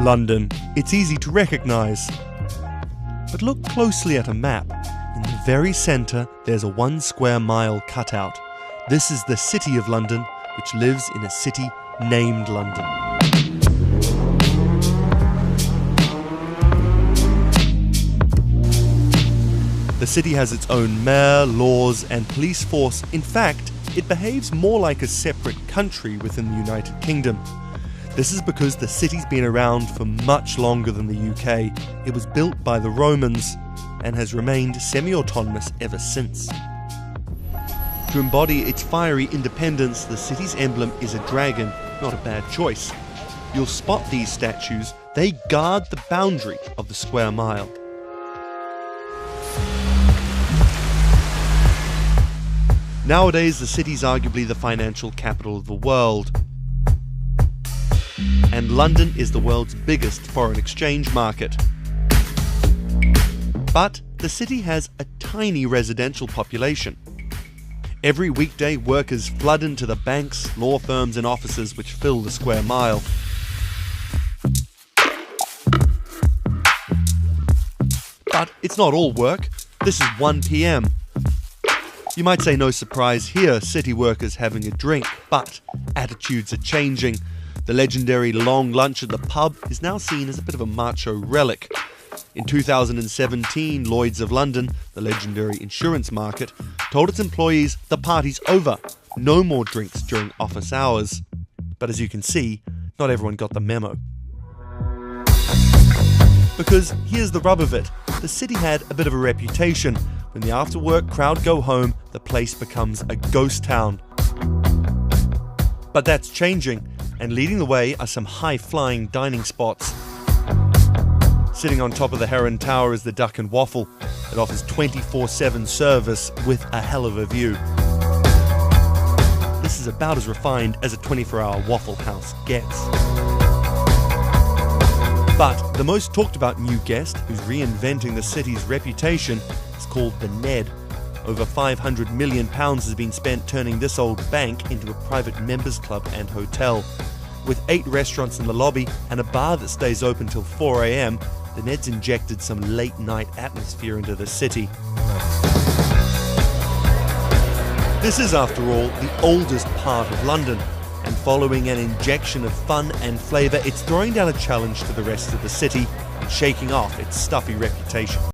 London. It's easy to recognise. But look closely at a map. In the very centre, there's a 1 square mile cutout. This is the City of London, which lives in a city named London. The city has its own mayor, laws, and police force. In fact, it behaves more like a separate country within the United Kingdom. This is because the city's been around for much longer than the UK. It was built by the Romans and has remained semi-autonomous ever since. To embody its fiery independence, the city's emblem is a dragon, not a bad choice. You'll spot these statues. They guard the boundary of the square mile. Nowadays, the city's arguably the financial capital of the world. And London is the world's biggest foreign exchange market. But the city has a tiny residential population. Every weekday, workers flood into the banks, law firms and offices which fill the square mile. But it's not all work. This is 1 p.m. You might say no surprise here, city workers having a drink, but attitudes are changing. The legendary long lunch at the pub is now seen as a bit of a macho relic. In 2017, Lloyd's of London, the legendary insurance market, told its employees the party's over, no more drinks during office hours. But as you can see, not everyone got the memo. Because here's the rub of it, the city had a bit of a reputation. When the after-work crowd go home, the place becomes a ghost town. But that's changing, and leading the way are some high-flying dining spots. Sitting on top of the Heron Tower is the Duck and Waffle. It offers 24/7 service with a hell of a view. This is about as refined as a 24-hour Waffle House gets. But the most talked about new guest, who's reinventing the city's reputation, is called the Ned. Over £500 million has been spent turning this old bank into a private members club and hotel. With 8 restaurants in the lobby and a bar that stays open till 4 a.m, the Ned's injected some late-night atmosphere into the city. This is, after all, the oldest part of London, and following an injection of fun and flavour, it's throwing down a challenge to the rest of the city and shaking off its stuffy reputation.